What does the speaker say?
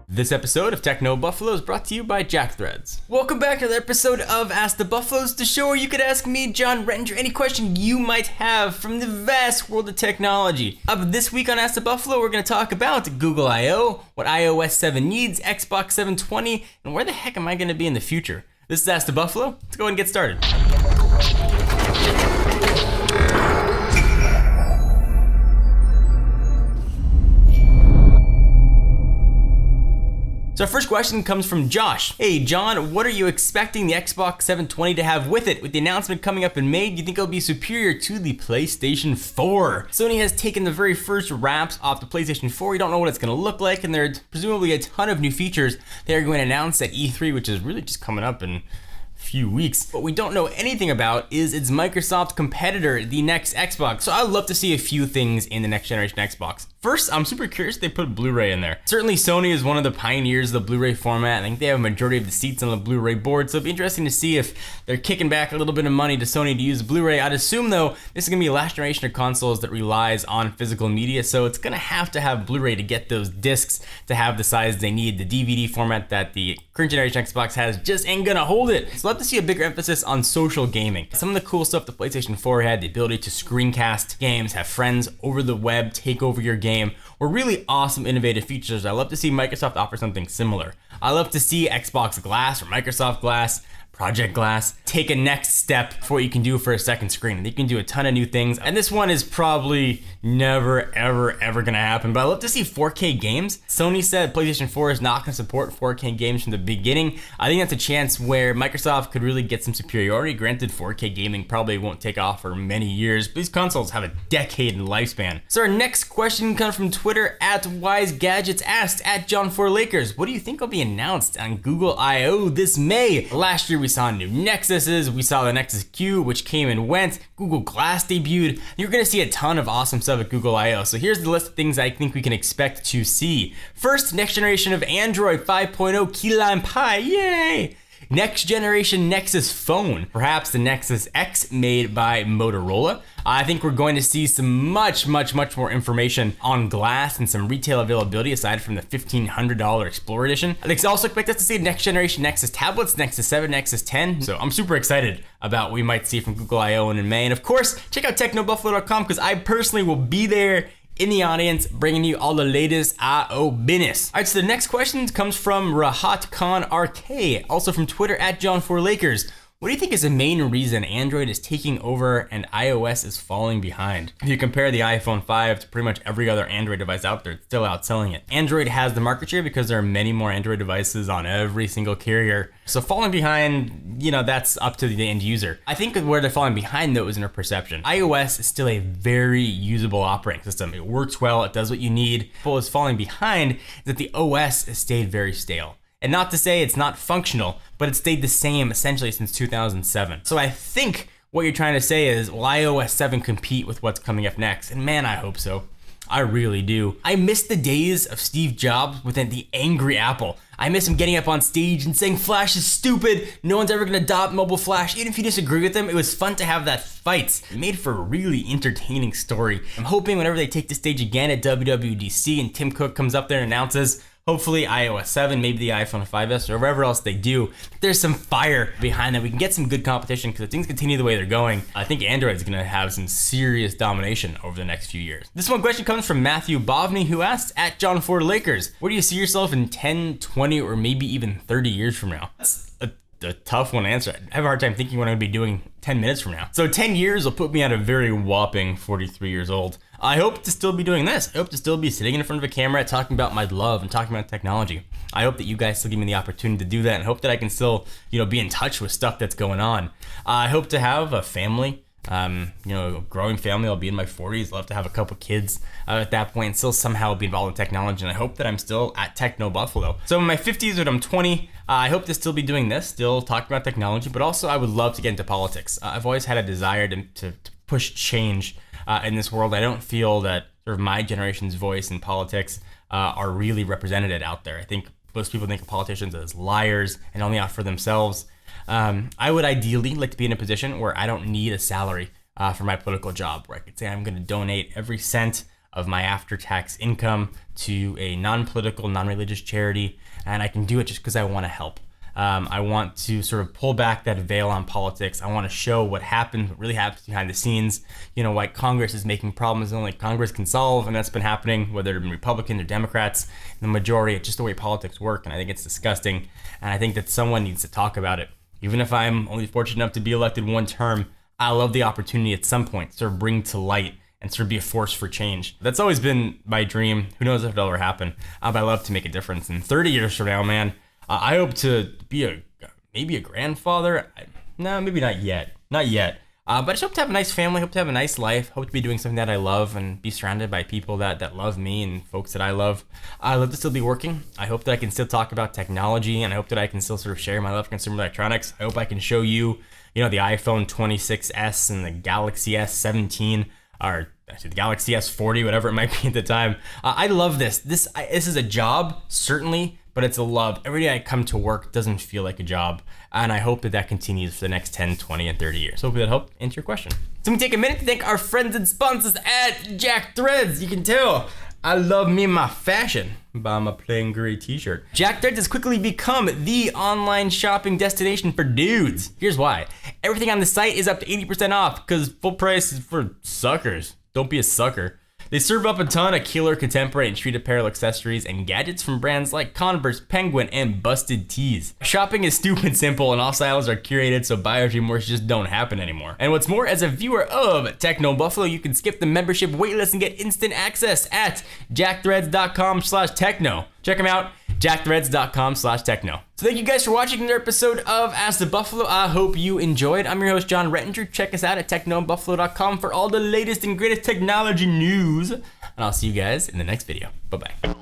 This episode of Techno Buffalo is brought to you by JackThreads. Welcome back to the episode of Ask the Buffaloes, the show where you could ask me, John Rettinger, any question you might have from the vast world of technology. Up this week on Ask the Buffalo, we're going to talk about Google I.O., what iOS 7 needs, Xbox 720, and where the heck am I going to be in the future? This is Ask the Buffalo. Let's go ahead and get started. So our first question comes from Josh. Hey John, what are you expecting the Xbox 720 to have with it? With the announcement coming up in May, do you think it'll be superior to the PlayStation 4? Sony has taken the very first wraps off the PlayStation 4. We don't know what it's going to look like, and there are presumably a ton of new features they are going to announce at E3, which is really just coming up in few weeks. What we don't know anything about is its Microsoft competitor, the next Xbox. So I'd love to see a few things in the next generation Xbox. First, I'm super curious they put Blu-ray in there. Certainly Sony is one of the pioneers of the Blu-ray format. I think they have a majority of the seats on the Blu-ray board, so it'd be interesting to see if they're kicking back a little bit of money to Sony to use Blu-ray. I'd assume though, this is gonna be the last generation of consoles that relies on physical media, so it's gonna have to have Blu-ray to get those discs to have the size they need. The DVD format that the current generation Xbox has just ain't gonna hold it. So I'd love to see a bigger emphasis on social gaming. Some of the cool stuff the PlayStation 4 had, the ability to screencast games, have friends over the web take over your game, were really awesome, innovative features. I love to see Microsoft offer something similar. I love to see Xbox Glass or Microsoft Glass, Project Glass, take a next step for what you can do for a second screen. They can do a ton of new things, and this one is probably never, ever gonna happen, but I love to see 4K games. Sony said PlayStation 4 is not gonna support 4K games from the beginning. I think that's a chance where Microsoft could really get some superiority. Granted, 4K gaming probably won't take off for many years, but these consoles have a decade in lifespan. So our next question comes from Twitter, @WiseGadgets asked, @John4Lakers, what do you think will be announced on Google I.O. this May? Last year we saw new Nexuses, we saw the Nexus Q, which came and went, Google Glass debuted. You're gonna see a ton of awesome stuff at Google I.O. So here's the list of things I think we can expect to see. First, next generation of Android 5.0 Key Lime Pie, yay! Next generation Nexus phone, perhaps the Nexus X made by Motorola. I think we're going to see some much more information on Glass and some retail availability aside from the $1,500 Explorer Edition. I think also expect us to see next generation Nexus tablets, Nexus 7, Nexus 10. So I'm super excited about what we might see from Google I.O. in May. And of course, check out technobuffalo.com because I personally will be there in the audience, bringing you all the latest I.O. business. All right, so the next question comes from Rahat Khan RK, also from Twitter @John4Lakers. What do you think is the main reason Android is taking over and iOS is falling behind? If you compare the iPhone 5 to pretty much every other Android device out there, it's still outselling it. Android has the market share because there are many more Android devices on every single carrier. So falling behind, that's up to the end user. I think where they're falling behind though is in their perception. iOS is still a very usable operating system. It works well, it does what you need. What is falling behind is that the OS has stayed very stale. And not to say it's not functional, but it stayed the same essentially since 2007. So I think what you're trying to say is, will iOS 7 compete with what's coming up next? And man, I hope so. I really do. I miss the days of Steve Jobs with the angry Apple. I miss him getting up on stage and saying Flash is stupid, no one's ever gonna adopt mobile Flash. Even if you disagree with him, it was fun to have that fight. It made for a really entertaining story. I'm hoping whenever they take the stage again at WWDC and Tim Cook comes up there and announces, hopefully iOS 7, maybe the iPhone 5S, or wherever else they do, there's some fire behind them. We can get some good competition because if things continue the way they're going, I think Android's gonna have some serious domination over the next few years. This one question comes from Matthew Bovney, who asks, @John4Lakers, where do you see yourself in 10, 20, or maybe even 30 years from now? That's a tough one to answer. I have a hard time thinking what I'm gonna be doing 10 minutes from now. So 10 years will put me at a very whopping 43 years old. I hope to still be doing this. I hope to still be sitting in front of a camera talking about my love and talking about technology. I hope that you guys still give me the opportunity to do that and hope that I can still, be in touch with stuff that's going on. I hope to have a family, a growing family. I'll be in my 40s. I'll have to have a couple kids at that point and still somehow be involved in technology. And I hope that I'm still at Techno Buffalo. So in my 50s when I'm 20, I hope to still be doing this, still talking about technology, but also I would love to get into politics. I've always had a desire to push change in this world. I don't feel that sort of my generation's voice in politics are really represented out there. I think most people think of politicians as liars and only out for themselves. I would ideally like to be in a position where I don't need a salary for my political job, where I could say I'm going to donate every cent of my after-tax income to a non-political, non-religious charity, and I can do it just because I want to help. I want to sort of pull back that veil on politics. I want to show what happens, what really happens behind the scenes. You know, why Congress is making problems that only Congress can solve, and that's been happening, whether it's Republicans or Democrats. The majority, it's just the way politics work, and I think it's disgusting. And I think that someone needs to talk about it. Even if I'm only fortunate enough to be elected one term, I love the opportunity at some point to sort of bring to light and sort of be a force for change. That's always been my dream. Who knows if it'll ever happen? But I love to make a difference. And 30 years from now, man, I hope to be maybe a grandfather. No, maybe not yet. Not yet. But I just hope to have a nice family, hope to have a nice life, hope to be doing something that I love and be surrounded by people that love me and folks that I love. I love to still be working. I hope that I can still talk about technology, and I hope that I can still sort of share my love for consumer electronics. I hope I can show you, the iPhone 26s and the Galaxy S17, or actually the Galaxy S40, whatever it might be at the time. I love this. This is a job, certainly, but it's a love. Every day I come to work doesn't feel like a job, and I hope that continues for the next 10, 20, and 30 years. Hopefully that helped answer your question. So we take a minute to thank our friends and sponsors at Jack Threads. You can tell I love me and my fashion by my plain gray t-shirt. Jack Threads has quickly become the online shopping destination for dudes. Here's why. Everything on the site is up to 80% off because full price is for suckers. Don't be a sucker. They serve up a ton of killer contemporary and street apparel accessories and gadgets from brands like Converse, Penguin, and Busted Tees. Shopping is stupid simple and all styles are curated, so buyer's remorse just don't happen anymore. And what's more, as a viewer of Techno Buffalo, you can skip the membership waitlist and get instant access at jackthreads.com/techno. Check them out, jackthreads.com/techno. So thank you guys for watching another episode of Ask the Buffalo. I hope you enjoyed. I'm your host, John Rettinger. Check us out at technobuffalo.com for all the latest and greatest technology news. And I'll see you guys in the next video. Bye-bye.